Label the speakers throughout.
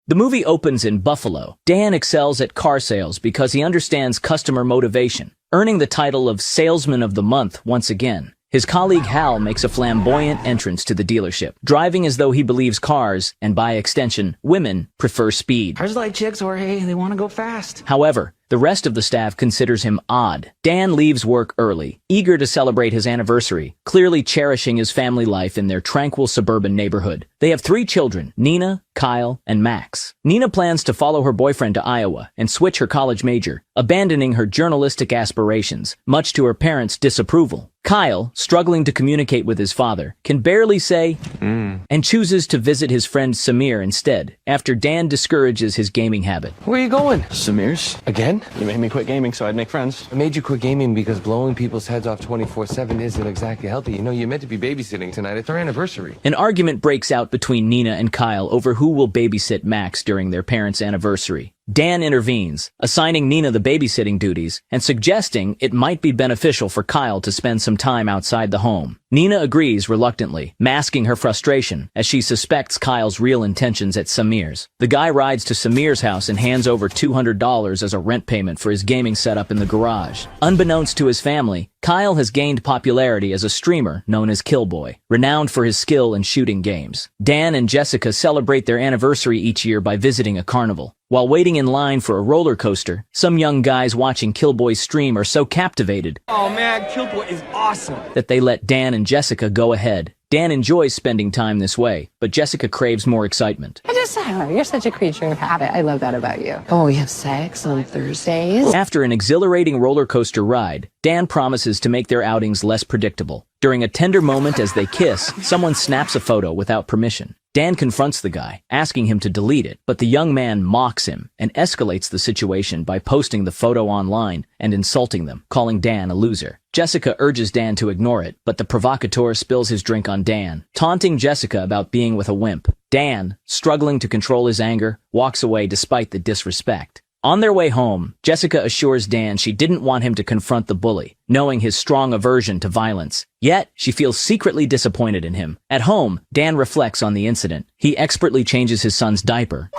Speaker 1: The movie opens in Buffalo. Dan excels at car sales because he understands customer motivation, earning the title of Salesman of the Month once again. His colleague Hal makes a flamboyant entrance to the dealership, driving as though he believes cars, and by extension, women, prefer speed.
Speaker 2: Cars like chicks, Jorge. They want to go fast.
Speaker 1: However, the rest of the staff considers him odd. Dan leaves work early, eager to celebrate his anniversary, clearly cherishing his family life in their tranquil suburban neighborhood. They have 3 children, Nina, Kyle, and Max. Nina plans to follow her boyfriend to Iowa and switch her college major, abandoning her journalistic aspirations, much to her parents' disapproval. Kyle, struggling to communicate with his father, can barely say and chooses to visit his friend Samir instead, after Dan discourages his gaming habit.
Speaker 3: Where are you going?
Speaker 4: Samir's?
Speaker 3: Again?
Speaker 4: You made me quit gaming so I'd make friends.
Speaker 3: I made you quit gaming because blowing people's heads off 24/7 isn't exactly healthy. You know, you're meant to be babysitting tonight. It's our anniversary.
Speaker 1: An argument breaks out between Nina and Kyle over who will babysit Max during their parents' anniversary. Dan intervenes, assigning Nina the babysitting duties and suggesting it might be beneficial for Kyle to spend some time outside the home. Nina agrees reluctantly, masking her frustration as she suspects Kyle's real intentions at Samir's. The guy rides to Samir's house and hands over $200 as a rent payment for his gaming setup in the garage. Unbeknownst to his family, Kyle has gained popularity as a streamer known as Killboy, renowned for his skill in shooting games. Dan and Jessica celebrate their anniversary each year by visiting a carnival. While waiting in line for a roller coaster, some young guys watching Killboy's stream are so captivated
Speaker 5: Oh man, Killboy is awesome.
Speaker 1: that they let Dan and Jessica go ahead. Dan enjoys spending time this way, but Jessica craves more excitement.
Speaker 6: You're such a creature of habit. I love that about you. Oh, we have sex on Thursdays?
Speaker 1: After an exhilarating roller coaster ride, Dan promises to make their outings less predictable. During a tender moment as they kiss, someone snaps a photo without permission. Dan confronts the guy, asking him to delete it, but the young man mocks him and escalates the situation by posting the photo online and insulting them, calling Dan a loser. Jessica urges Dan to ignore it, but the provocateur spills his drink on Dan, taunting Jessica about being with a wimp. Dan, struggling to control his anger, walks away despite the disrespect. On their way home, Jessica assures Dan she didn't want him to confront the bully, knowing his strong aversion to violence. Yet, she feels secretly disappointed in him. At home, Dan reflects on the incident. He expertly changes his son's diaper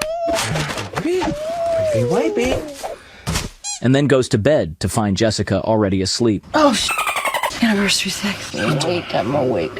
Speaker 1: and then goes to bed to find Jessica already asleep.
Speaker 6: Oh, anniversary sex. I'm awake.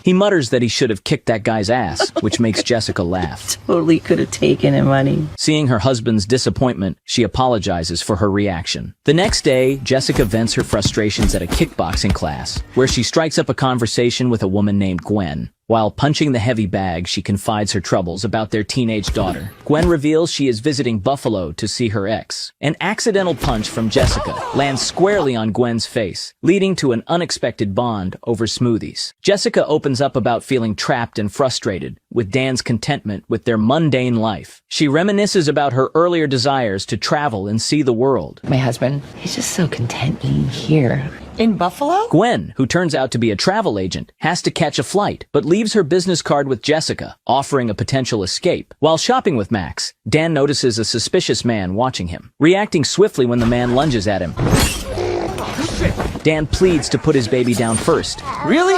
Speaker 1: He mutters that he should have kicked that guy's ass, which makes Jessica laugh.
Speaker 6: Totally could have taken him, honey.
Speaker 1: Seeing her husband's disappointment, she apologizes for her reaction. The next day, Jessica vents her frustrations at a kickboxing class, where she strikes up a conversation with a woman named Gwen. While punching the heavy bag, she confides her troubles about their teenage daughter. Gwen reveals she is visiting Buffalo to see her ex. An accidental punch from Jessica lands squarely on Gwen's face, leading to an unexpected bond over smoothies. Jessica opens up about feeling trapped and frustrated with Dan's contentment with their mundane life. She reminisces about her earlier desires to travel and see the world.
Speaker 6: My husband, he's just so content being here. In Buffalo?
Speaker 1: Gwen, who turns out to be a travel agent, has to catch a flight, but leaves her business card with Jessica, offering a potential escape. While shopping with Max, Dan notices a suspicious man watching him. Reacting swiftly when the man lunges at him, Dan pleads to put his baby down first.
Speaker 3: Really?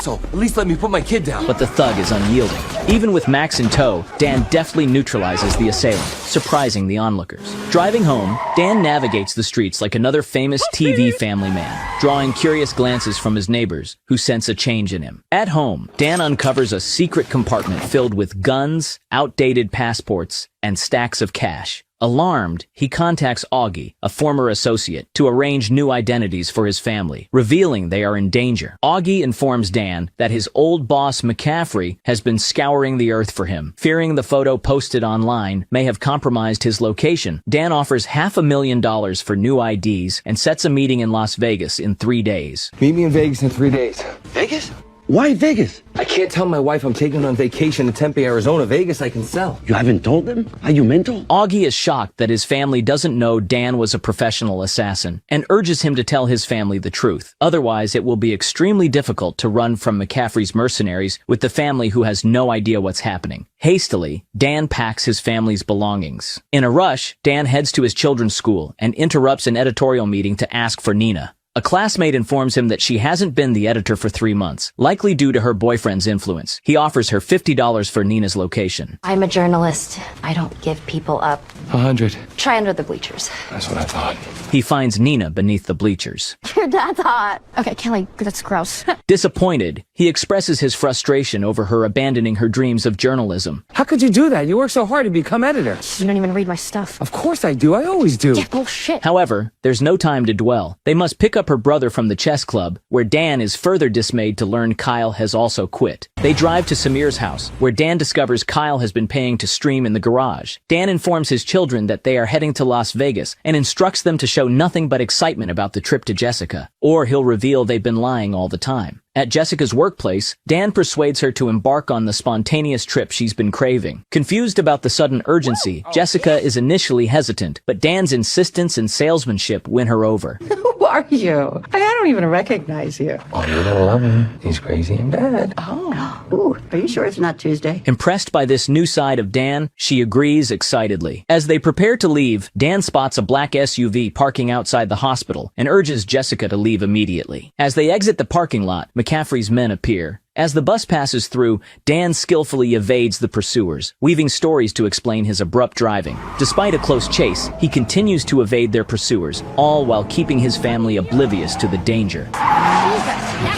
Speaker 3: So, at least let me put my kid down.
Speaker 1: But the thug is unyielding. Even with Max in tow, Dan deftly neutralizes the assailant, surprising the onlookers. Driving home, Dan navigates the streets like another famous TV family man, drawing curious glances from his neighbors, who sense a change in him. At home, Dan uncovers a secret compartment filled with guns, outdated passports, and stacks of cash. Alarmed, he contacts Augie, a former associate, to arrange new identities for his family, revealing they are in danger. Augie informs Dan that his old boss McCaffrey has been scouring the earth for him. Fearing the photo posted online may have compromised his location, Dan offers $500,000 for new IDs and sets a meeting in Las Vegas in 3 days.
Speaker 3: Meet me in Vegas in 3 days.
Speaker 4: Vegas? Why Vegas?
Speaker 3: I can't tell my wife I'm taking on vacation to Tempe, Arizona. Vegas I can sell.
Speaker 4: You haven't told them? Are you mental?
Speaker 1: Augie is shocked that his family doesn't know Dan was a professional assassin and urges him to tell his family the truth. Otherwise, it will be extremely difficult to run from McCaffrey's mercenaries with the family who has no idea what's happening. Hastily, Dan packs his family's belongings. In a rush, Dan heads to his children's school and interrupts an editorial meeting to ask for Nina. A A classmate informs him that she hasn't been the editor for 3 months, likely due to her boyfriend's influence. He offers her $50 for Nina's location.
Speaker 7: I'm a journalist. I don't give people up.
Speaker 3: 100.
Speaker 7: Try under the bleachers.
Speaker 3: That's what I thought.
Speaker 1: He finds Nina beneath the bleachers.
Speaker 7: Your dad's hot. Okay, Kelly, that's gross.
Speaker 1: Disappointed, he expresses his frustration over her abandoning her dreams of journalism.
Speaker 5: How could you do that? You work so hard to become editor.
Speaker 7: You don't even read my stuff.
Speaker 5: Of course I do. I always do.
Speaker 7: Yeah, bullshit.
Speaker 1: However, there's no time to dwell. They must pick up her brother from the chess club, where Dan is further dismayed to learn Kyle has also quit. They drive to Samir's house, where Dan discovers Kyle has been paying to stream in the garage. Dan informs his children that they are heading to Las Vegas and instructs them to show nothing but excitement about the trip to Jessica, or he'll reveal they've been lying all the time. At Jessica's workplace, Dan persuades her to embark on the spontaneous trip she's been craving. Confused about the sudden urgency, Jessica is initially hesitant, but Dan's insistence and salesmanship win her over.
Speaker 6: Who are you? I don't even recognize you.
Speaker 3: Oh, you're gonna love him. He's crazy and bad.
Speaker 8: Ooh, are you sure it's not Tuesday?
Speaker 1: Impressed by this new side of Dan, she agrees excitedly. As they prepare to leave, Dan spots a black SUV parking outside the hospital and urges Jessica to leave immediately. As they exit the parking lot, McCaffrey's men appear. As the bus passes through, Dan skillfully evades the pursuers, weaving stories to explain his abrupt driving. Despite a close chase, he continues to evade their pursuers, all while keeping his family oblivious to the danger.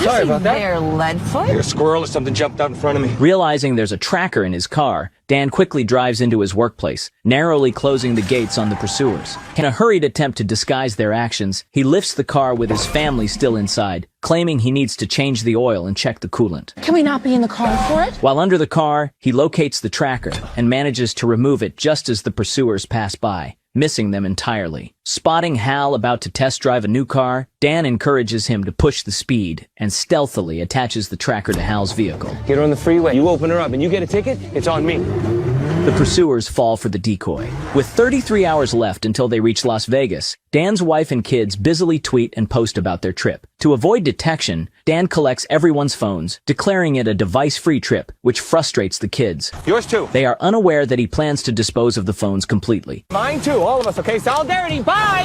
Speaker 5: Sorry about that.
Speaker 6: There, Leadfoot.
Speaker 5: Like a squirrel or something jumped out in front of me.
Speaker 1: Realizing there's a tracker in his car, Dan quickly drives into his workplace, narrowly closing the gates on the pursuers. In a hurried attempt to disguise their actions, he lifts the car with his family still inside, claiming he needs to change the oil and check the coolant.
Speaker 6: Can we not be in the car for it?
Speaker 1: While under the car, he locates the tracker and manages to remove it just as the pursuers pass by, missing them entirely. Spotting Hal about to test drive a new car, Dan encourages him to push the speed and stealthily attaches the tracker to Hal's vehicle.
Speaker 5: Get her on the freeway. You open her up and you get a ticket, it's on me.
Speaker 1: The pursuers fall for the decoy. With 33 hours left until they reach Las Vegas, Dan's wife and kids busily tweet and post about their trip. To avoid detection, Dan collects everyone's phones, declaring it a device-free trip, which frustrates the kids.
Speaker 5: Yours too.
Speaker 1: They are unaware that he plans to dispose of the phones completely.
Speaker 5: Mine too. All of us, okay? Solidarity. Bye!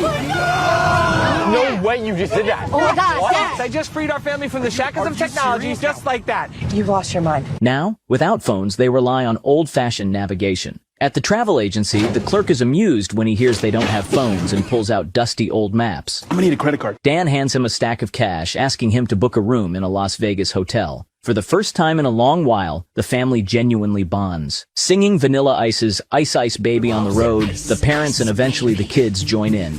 Speaker 5: No way you just did that.
Speaker 7: Oh my God,
Speaker 5: What?
Speaker 7: Dad.
Speaker 5: I just freed our family from the shackles of technology just like that.
Speaker 6: You've lost your mind.
Speaker 1: Now, without phones, they rely on old-fashioned navigation. At the travel agency, the clerk is amused when he hears they don't have phones and pulls out dusty old maps.
Speaker 4: I'm gonna need a credit card.
Speaker 1: Dan hands him a stack of cash, asking him to book a room in a Las Vegas hotel. For the first time in a long while, the family genuinely bonds. Singing Vanilla Ice's Ice Ice Baby on the road, the parents and eventually the kids join in,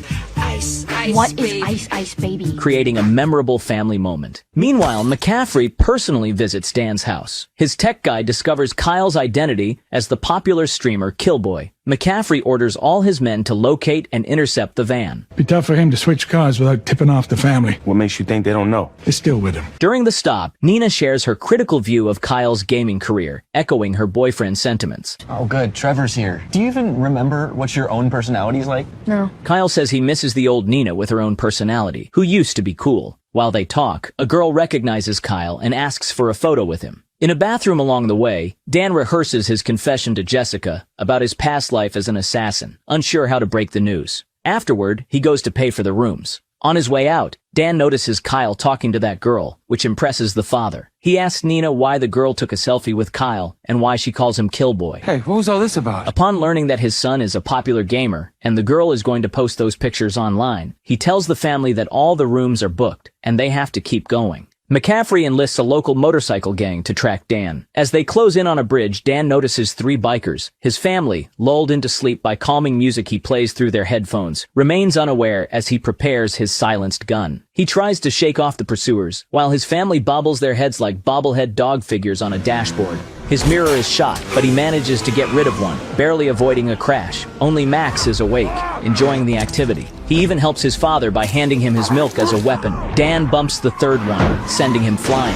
Speaker 7: What is Ice Ice Baby?
Speaker 1: creating a memorable family moment. Meanwhile, McCaffrey personally visits Dan's house. His tech guy discovers Kyle's identity as the popular streamer Killboy. McCaffrey orders all his men to locate and intercept the van.
Speaker 9: Be tough for him to switch cars without tipping off the family.
Speaker 4: What makes you think they don't know?
Speaker 9: They're still with him.
Speaker 1: During the stop, Nina shares her critical view of Kyle's gaming career, echoing her boyfriend's sentiments.
Speaker 10: Oh, good. Trevor's here. Do you even remember what your own personality's like?
Speaker 6: No.
Speaker 1: Kyle says he misses the old Nina with her own personality, who used to be cool. While they talk, a girl recognizes Kyle and asks for a photo with him. In a bathroom along the way, Dan rehearses his confession to Jessica about his past life as an assassin, unsure how to break the news. Afterward, he goes to pay for the rooms. On his way out, Dan notices Kyle talking to that girl, which impresses the father. He asks Nina why the girl took a selfie with Kyle and why she calls him Killboy.
Speaker 3: Hey, what was all this about?
Speaker 1: Upon learning that his son is a popular gamer and the girl is going to post those pictures online, he tells the family that all the rooms are booked and they have to keep going. McCaffrey enlists a local motorcycle gang to track Dan. As they close in on a bridge, Dan notices 3 bikers. His family, lulled into sleep by calming music he plays through their headphones, remains unaware as he prepares his silenced gun. He tries to shake off the pursuers, while his family bobbles their heads like bobblehead dog figures on a dashboard. His mirror is shot, but he manages to get rid of one, barely avoiding a crash. Only Max is awake, enjoying the activity. He even helps his father by handing him his milk as a weapon. Dan bumps the 3rd one, sending him flying.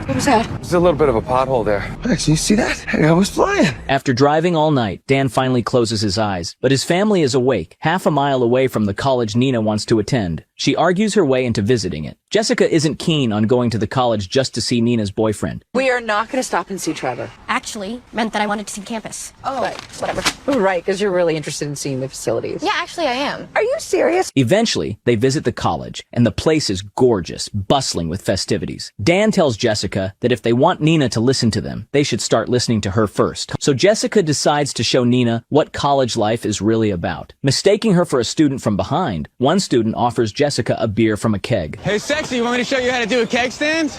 Speaker 6: What was that?
Speaker 3: There's a little bit of a pothole there. Actually, you see that? Hey, I was flying.
Speaker 1: After driving all night, Dan finally closes his eyes, but his family is awake, half a mile away from the college Nina wants to attend. She argues her way into visiting it. Jessica isn't keen on going to the college just to see Nina's boyfriend.
Speaker 6: We are not going to stop and see Trevor.
Speaker 7: Actually, meant that I wanted to see campus.
Speaker 6: Oh,
Speaker 7: But whatever.
Speaker 6: Oh, right, because you're really interested in seeing the facilities.
Speaker 7: Yeah, actually, I am.
Speaker 6: Are you serious?
Speaker 1: Eventually, they visit the college, and the place is gorgeous, bustling with festivities. Dan tells Jessica that if they want Nina to listen to them, they should start listening to her first. So Jessica decides to show Nina what college life is really about. Mistaking her for a student from behind, one student offers Jessica a beer from a keg.
Speaker 5: Hey, sexy, you want me to show you how to do a keg stand?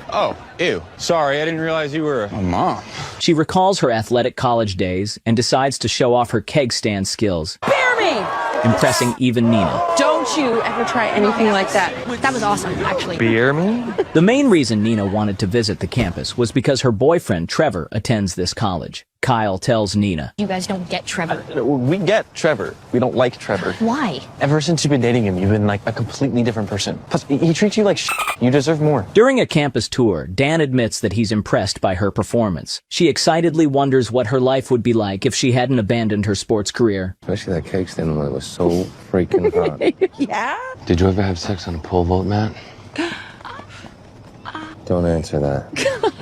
Speaker 5: Oh, ew. Sorry, I didn't realize you were a mom.
Speaker 1: She recalls her athletic college days and decides to show off her keg stand skills,
Speaker 6: Bear me!
Speaker 1: impressing even Nina.
Speaker 6: Don't you ever try anything like that.
Speaker 7: That was awesome, actually.
Speaker 3: Beer me?
Speaker 1: The main reason Nina wanted to visit the campus was because her boyfriend, Trevor, attends this college. Kyle tells Nina,
Speaker 7: You guys don't get Trevor.
Speaker 10: We get Trevor. We don't like Trevor.
Speaker 7: Why?
Speaker 10: Ever since you've been dating him, you've been like a completely different person. Plus, he treats you like shit. You deserve more.
Speaker 1: During a campus tour, Dan admits that he's impressed by her performance. She excitedly wonders what her life would be like if she hadn't abandoned her sports career.
Speaker 3: Especially that cake stand when it was so freaking hot.
Speaker 6: Yeah?
Speaker 3: Did you ever have sex on a pole vault, Matt? Don't answer that.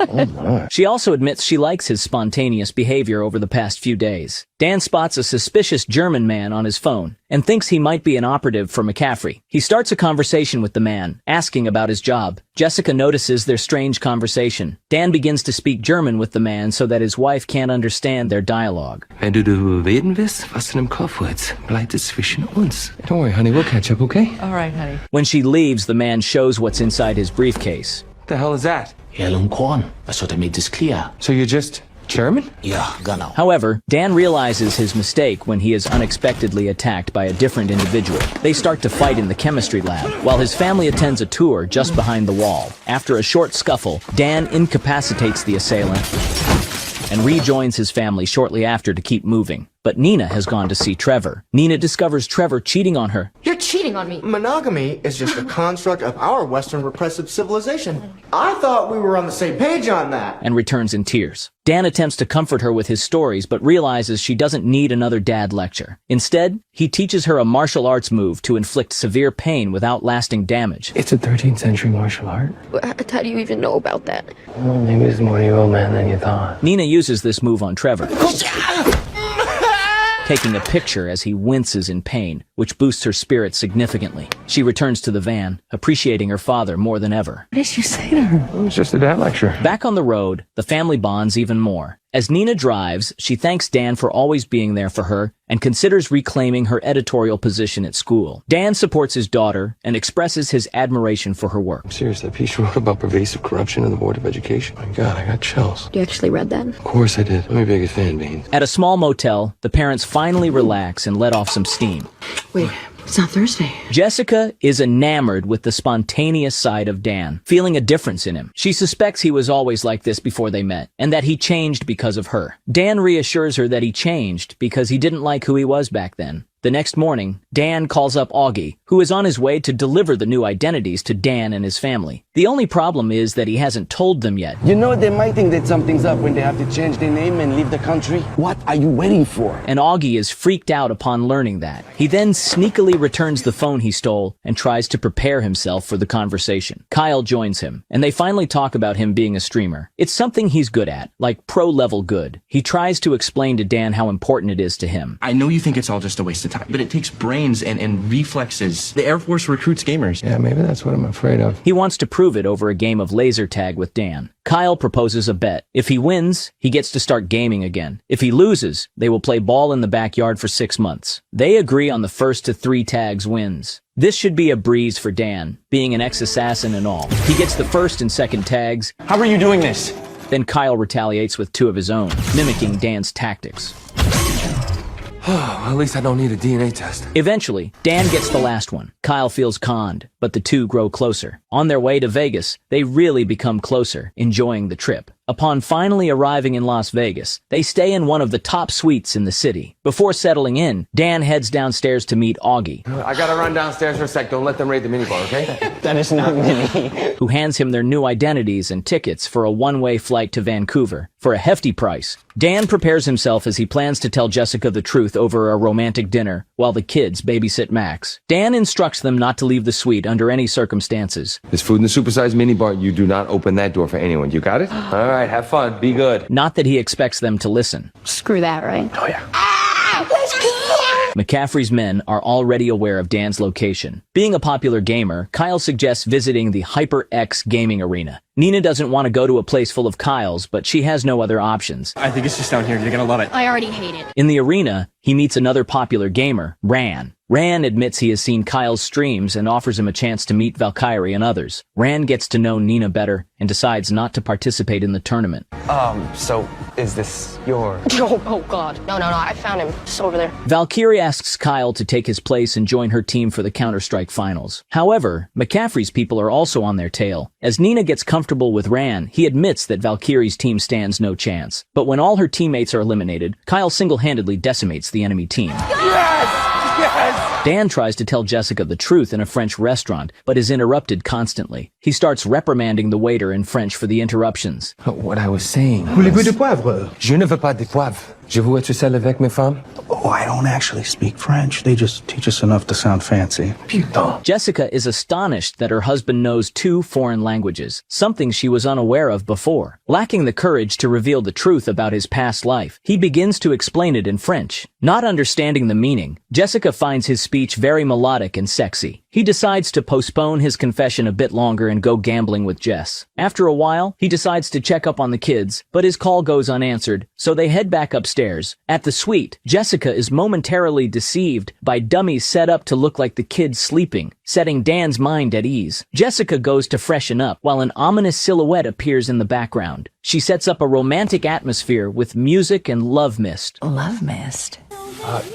Speaker 3: Oh my.
Speaker 1: She also admits she likes his spontaneous behavior over the past few days. Dan spots a suspicious German man on his phone and thinks he might be an operative for McCaffrey. He starts a conversation with the man, asking about his job. Jessica notices their strange conversation. Dan begins to speak German with the man so that his wife can't understand their dialogue.
Speaker 3: Wenn du darüber reden willst, was in dem Kopf wird, bleibt es zwischen uns. Don't worry, honey, we'll catch up, okay?
Speaker 6: All right, honey.
Speaker 1: When she leaves, the man shows what's inside his briefcase.
Speaker 3: What the hell is that?
Speaker 2: Hell und Korn. I thought I made this clear.
Speaker 3: So you're just German?
Speaker 2: Yeah, genau.
Speaker 1: However, Dan realizes his mistake when he is unexpectedly attacked by a different individual. They start to fight in the chemistry lab, while his family attends a tour just behind the wall. After a short scuffle, Dan incapacitates the assailant and rejoins his family shortly after to keep moving. But Nina has gone to see Trevor. Nina discovers Trevor cheating on her.
Speaker 7: You're cheating on me.
Speaker 11: Monogamy is just a construct of our Western repressive civilization. I thought we were on the same page on that.
Speaker 1: And returns in tears. Dan attempts to comfort her with his stories, but realizes she doesn't need another dad lecture. Instead, he teaches her a martial arts move to inflict severe pain without lasting damage.
Speaker 3: It's a 13th century martial art.
Speaker 7: How do you even know about that?
Speaker 3: Well, maybe it's more your old man than you thought.
Speaker 1: Nina uses this move on Trevor, taking a picture as he winces in pain, which boosts her spirit significantly. She returns to the van, appreciating her father more than ever.
Speaker 6: What did you say to her?
Speaker 3: It was just a dad lecture.
Speaker 1: Back on the road, the family bonds even more. As Nina drives, she thanks Dan for always being there for her and considers reclaiming her editorial position at school. Dan supports his daughter and expresses his admiration for her work.
Speaker 3: I'm serious, that piece you wrote about pervasive corruption in the Board of Education. My God, I got chills.
Speaker 7: You actually read that?
Speaker 3: Of course I did. I'm your biggest fan, Beans.
Speaker 1: At a small motel, the parents finally relax and let off some steam.
Speaker 6: Wait, it's not Thursday.
Speaker 1: Jessica is enamored with the spontaneous side of Dan, feeling a difference in him. She suspects he was always like this before they met, and that he changed because of her. Dan reassures her that he changed because he didn't like who he was back then. The next morning, Dan calls up Augie, who is on his way to deliver the new identities to Dan and his family. The only problem is that he hasn't told them yet.
Speaker 12: You know, they might think that something's up when they have to change their name and leave the country. What are you waiting for?
Speaker 1: And Augie is freaked out upon learning that. He then sneakily returns the phone he stole and tries to prepare himself for the conversation. Kyle joins him, and they finally talk about him being a streamer. It's something he's good at, like pro-level good. He tries to explain to Dan how important it is to him.
Speaker 10: I know you think it's all just a waste of time, but it takes brains and reflexes. The Air Force recruits gamers.
Speaker 3: Yeah, maybe that's what I'm afraid of.
Speaker 1: He wants to prove it over a game of laser tag with Dan. Kyle proposes a bet. If he wins, he gets to start gaming again. If he loses, they will play ball in the backyard for 6 months. They agree on the first to 3 tags wins. This should be a breeze for Dan, being an ex-assassin and all. He gets the first and second tags.
Speaker 10: How are you doing this?
Speaker 1: Then Kyle retaliates with 2 of his own, mimicking Dan's tactics.
Speaker 3: Well, at least I don't need a DNA test.
Speaker 1: Eventually, Dan gets the last one. Kyle feels conned, but the two grow closer. On their way to Vegas, they really become closer, enjoying the trip. Upon finally arriving in Las Vegas, they stay in one of the top suites in the city. Before settling in, Dan heads downstairs to meet Augie,
Speaker 3: I gotta run downstairs for a sec. Don't let them raid the minibar, okay?
Speaker 12: That is not me.
Speaker 1: who hands him their new identities and tickets for a one-way flight to Vancouver for a hefty price. Dan prepares himself as he plans to tell Jessica the truth over a romantic dinner while the kids babysit Max. Dan instructs them not to leave the suite under any circumstances.
Speaker 3: There's food in the supersized minibar. You do not open that door for anyone. You got it? All right, have fun. Be good.
Speaker 1: Not that he expects them to listen.
Speaker 7: Screw that, right?
Speaker 12: Oh, yeah.
Speaker 1: McCaffrey's men are already aware of Dan's location. Being a popular gamer, Kyle suggests visiting the HyperX gaming arena. Nina doesn't want to go to a place full of Kyles, but she has no other options.
Speaker 10: I think it's just down here. You're gonna love it.
Speaker 7: I already hate it.
Speaker 1: In the arena, he meets another popular gamer, Ran. Ran admits he has seen Kyle's streams and offers him a chance to meet Valkyrie and others. Ran gets to know Nina better and decides not to participate in the tournament.
Speaker 12: So is this your...
Speaker 7: Oh God. No, I found him. Just over there.
Speaker 1: Valkyrie asks Kyle to take his place and join her team for the Counter-Strike finals. However, McCaffrey's people are also on their tail. As Nina gets comfortable with Ran, he admits that Valkyrie's team stands no chance. But when all her teammates are eliminated, Kyle single-handedly decimates the enemy team. Dan tries to tell Jessica the truth in a French restaurant, but is interrupted constantly. He starts reprimanding the waiter in French for the interruptions.
Speaker 3: What I was saying.
Speaker 11: Voulez-vous de poivre?
Speaker 3: Je ne veux pas de poivre. Je veux être seul avec mes femmes.
Speaker 9: Oh, I don't actually speak French. They just teach us enough to sound fancy.
Speaker 3: Putain.
Speaker 1: Jessica is astonished that her husband knows 2 foreign languages, something she was unaware of before. Lacking the courage to reveal the truth about his past life, he begins to explain it in French. Not understanding the meaning, Jessica finds his speech very melodic and sexy. He decides to postpone his confession a bit longer and go gambling with Jess. After a while, he decides to check up on the kids, but his call goes unanswered, so they head back upstairs. At the suite, Jessica is momentarily deceived by dummies set up to look like the kids sleeping, setting Dan's mind at ease. Jessica goes to freshen up while an ominous silhouette appears in the background. She sets up a romantic atmosphere with music and love mist.
Speaker 6: Love mist.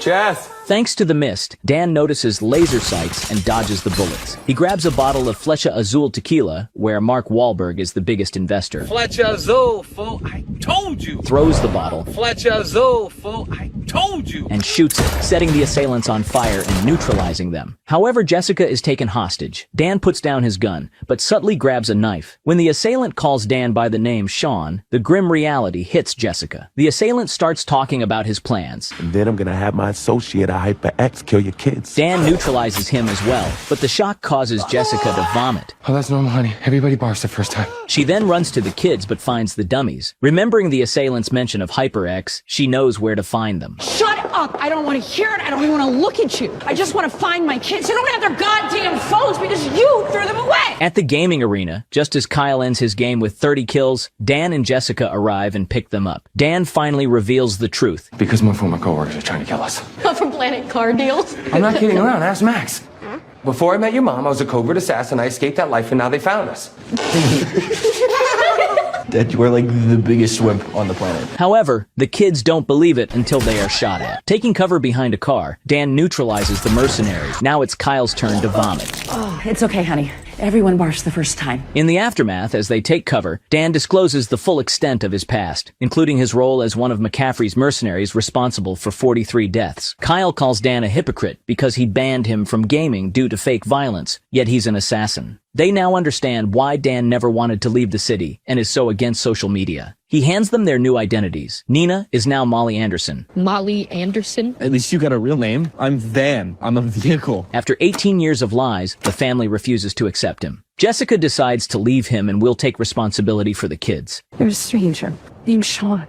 Speaker 3: Jess.
Speaker 1: Thanks to the mist, Dan notices laser sights and dodges the bullets. He grabs a bottle of Flecha Azul tequila, where Mark Wahlberg is the biggest investor.
Speaker 2: Flecha Azul, fool. I told you.
Speaker 1: Throws the bottle.
Speaker 2: Flecha Azul, fool. I told you.
Speaker 1: And shoots it, setting the assailants on fire and neutralizing them. However, Jessica is taken hostage. Dan puts down his gun, but subtly grabs a knife. When the assailant calls Dan by the name Sean, the grim reality hits Jessica. The assailant starts talking about his plans.
Speaker 4: And then I'm gonna have my associate at HyperX kill your kids.
Speaker 1: Dan neutralizes him as well, but the shock causes Jessica to vomit.
Speaker 3: Oh, that's normal, honey. Everybody barfs the first time.
Speaker 1: She then runs to the kids but finds the dummies. Remembering the assailant's mention of HyperX, she knows where to find them.
Speaker 6: Shut up! I don't want to hear it. I don't even want to look at you. I just want to find my kids. They don't have their goddamn phones because you threw them away!
Speaker 1: At the gaming arena, just as Kyle ends his game with 30 kills, Dan and Jessica arrive and pick them up. Dan finally reveals the truth.
Speaker 3: Because my former coworkers are trying to kill us.
Speaker 7: From Planet Car Deals.
Speaker 3: I'm not kidding around. Ask Max. Before I met your mom, I was a covert assassin. I escaped that life, and now they found us.
Speaker 10: That you are like the biggest wimp on the planet.
Speaker 1: However, the kids don't believe it until they are shot at. Taking cover behind a car, Dan neutralizes the mercenaries. Now it's Kyle's turn to vomit.
Speaker 6: Oh, it's okay, honey. Everyone barfs the first time.
Speaker 1: In the aftermath, as they take cover, Dan discloses the full extent of his past, including his role as one of McCaffrey's mercenaries responsible for 43 deaths. Kyle calls Dan a hypocrite because he banned him from gaming due to fake violence, yet he's an assassin. They now understand why Dan never wanted to leave the city and is so against social media. He hands them their new identities. Nina is now Molly Anderson.
Speaker 7: Molly Anderson.
Speaker 10: At least you got a real name. I'm Van. I'm a vehicle.
Speaker 1: After 18 years of lies, the family refuses to accept him. Jessica decides to leave him and will take responsibility for the kids.
Speaker 6: There's a stranger named Sean.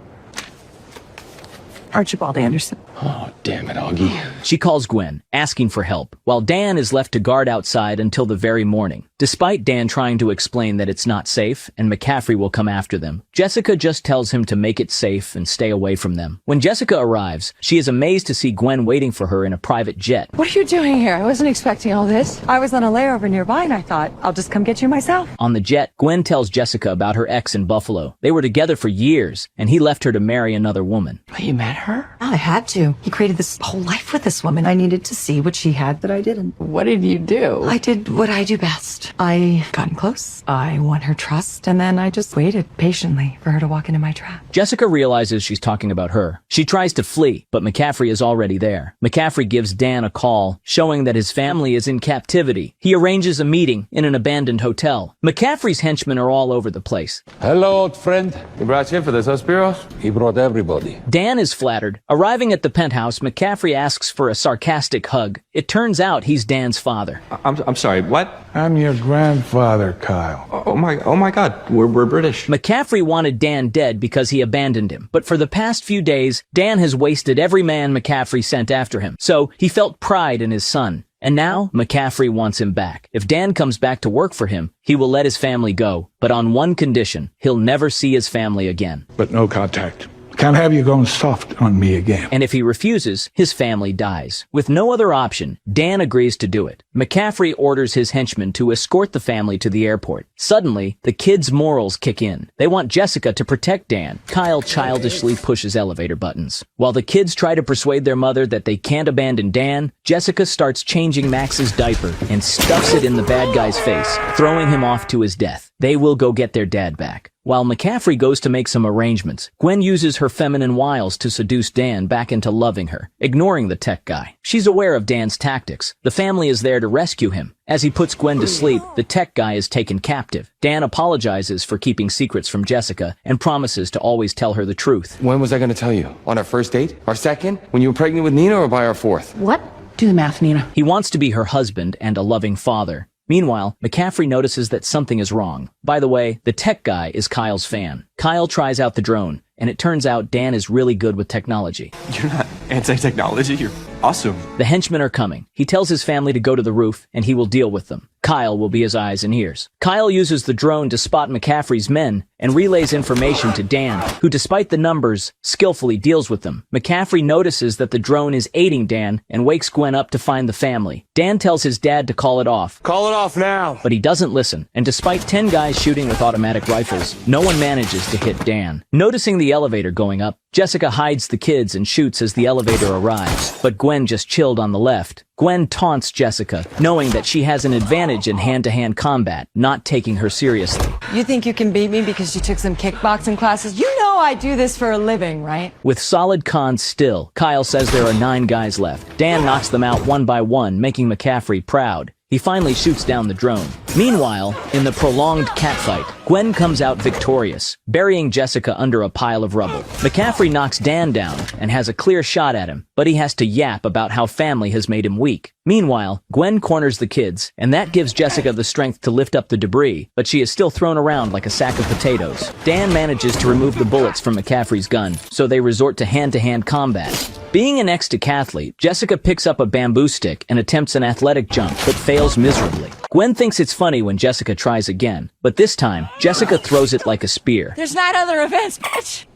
Speaker 6: Archibald Anderson.
Speaker 3: Oh, damn it, Augie.
Speaker 1: She calls Gwen, asking for help, while Dan is left to guard outside until the very morning. Despite Dan trying to explain that it's not safe and McCaffrey will come after them, Jessica just tells him to make it safe and stay away from them. When Jessica arrives, she is amazed to see Gwen waiting for her in a private jet.
Speaker 6: What are you doing here? I wasn't expecting all this. I was on a layover nearby and I thought, I'll just come get you myself.
Speaker 1: On the jet, Gwen tells Jessica about her ex in Buffalo. They were together for years, and he left her to marry another woman.
Speaker 6: You met her?
Speaker 8: her? I had to. He created this whole life with this woman. I needed to see what she had that I didn't.
Speaker 6: What did you do?
Speaker 8: I did what I do best. I got in close. I won her trust, and then I just waited patiently for her to walk into my trap.
Speaker 1: Jessica realizes she's talking about her. She tries to flee, but McCaffrey is already there. McCaffrey gives Dan a call, showing that his family is in captivity. He arranges a meeting in an abandoned hotel. McCaffrey's henchmen are all over the place.
Speaker 12: Hello, old friend.
Speaker 3: He brought you in for this, huh, Spiros?
Speaker 12: He brought everybody.
Speaker 1: Dan is flattered. Arriving at the penthouse, McCaffrey asks for a sarcastic hug. It turns out he's Dan's father.
Speaker 10: I'm sorry, what?
Speaker 9: I'm your grandfather, Kyle.
Speaker 10: Oh my God, we're British.
Speaker 1: McCaffrey wanted Dan dead because he abandoned him, but for the past few days, Dan has wasted every man McCaffrey sent after him, so he felt pride in his son. And now, McCaffrey wants him back. If Dan comes back to work for him, he will let his family go, but on one condition: he'll never see his family again.
Speaker 9: But no contact. Can't have you going soft on me again.
Speaker 1: And if he refuses, his family dies. With no other option, Dan agrees to do it. McCaffrey orders his henchmen to escort the family to the airport. Suddenly, the kids' morals kick in. They want Jessica to protect Dan. Kyle childishly pushes elevator buttons. While the kids try to persuade their mother that they can't abandon Dan, Jessica starts changing Max's diaper and stuffs it in the bad guy's face, throwing him off to his death. They will go get their dad back. While McCaffrey goes to make some arrangements, Gwen uses her feminine wiles to seduce Dan back into loving her, ignoring the tech guy. She's aware of Dan's tactics. The family is there to rescue him. As he puts Gwen to sleep, the tech guy is taken captive. Dan apologizes for keeping secrets from Jessica and promises to always tell her the truth.
Speaker 3: When was I going to tell you? On our first date? Our second? When you were pregnant with Nina, or by our fourth?
Speaker 6: What? Do the math, Nina.
Speaker 1: He wants to be her husband and a loving father. Meanwhile, McCaffrey notices that something is wrong. By the way, the tech guy is Kyle's fan. Kyle tries out the drone, and it turns out Dan is really good with technology.
Speaker 10: You're not anti-technology, you're awesome.
Speaker 1: The henchmen are coming. He tells his family to go to the roof, and he will deal with them. Kyle will be his eyes and ears. Kyle uses the drone to spot McCaffrey's men and relays information to Dan, who, despite the numbers, skillfully deals with them. McCaffrey notices that the drone is aiding Dan and wakes Gwen up to find the family. Dan tells his dad to call it off.
Speaker 3: Call it off now!
Speaker 1: But he doesn't listen, and despite 10 guys shooting with automatic rifles, no one manages to hit Dan. Noticing the elevator going up, Jessica hides the kids and shoots as the elevator arrives, but Gwen just chilled on the left. Gwen taunts Jessica, knowing that she has an advantage in hand-to-hand combat, not taking her seriously.
Speaker 8: You think you can beat me because you took some kickboxing classes? You know I do this for a living, right?
Speaker 1: With solid cons still, Kyle says there are 9 guys left. Dan knocks them out one by one, making McCaffrey proud. He finally shoots down the drone. Meanwhile, in the prolonged catfight, Gwen comes out victorious, burying Jessica under a pile of rubble. McCaffrey knocks Dan down and has a clear shot at him, but he has to yap about how family has made him weak. Meanwhile, Gwen corners the kids, and that gives Jessica the strength to lift up the debris, but she is still thrown around like a sack of potatoes. Dan manages to remove the bullets from McCaffrey's gun, so they resort to hand-to-hand combat. Being an ex-decathlete, Jessica picks up a bamboo stick and attempts an athletic jump, but fails miserably. Gwen thinks it's funny when Jessica tries again, but this time, Jessica throws it like a spear.
Speaker 6: There's 9 other events, bitch!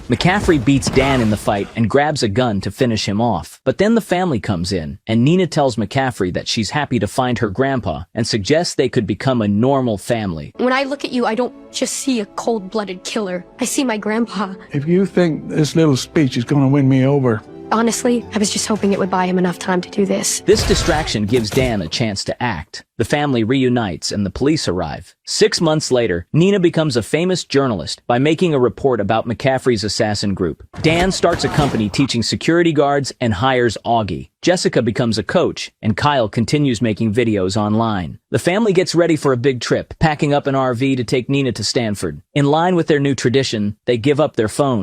Speaker 1: McCaffrey beats Dan in the fight and grabs a gun to finish him off. But then the family comes in, and Nina tells McCaffrey that she's happy to find her grandpa and suggests they could become a normal family.
Speaker 7: When I look at you, I don't just see a cold-blooded killer. I see my grandpa.
Speaker 9: If you think this little speech is going to win me over,
Speaker 7: Honestly, I was just hoping it would buy him enough time to do this.
Speaker 1: This distraction gives Dan a chance to act. The family reunites and the police arrive. 6 months later, Nina becomes a famous journalist by making a report about McCaffrey's assassin group. Dan starts a company teaching security guards and hires Augie. Jessica becomes a coach, and Kyle continues making videos online. The family gets ready for a big trip, packing up an RV to take Nina to Stanford. In line with their new tradition, they give up their phones.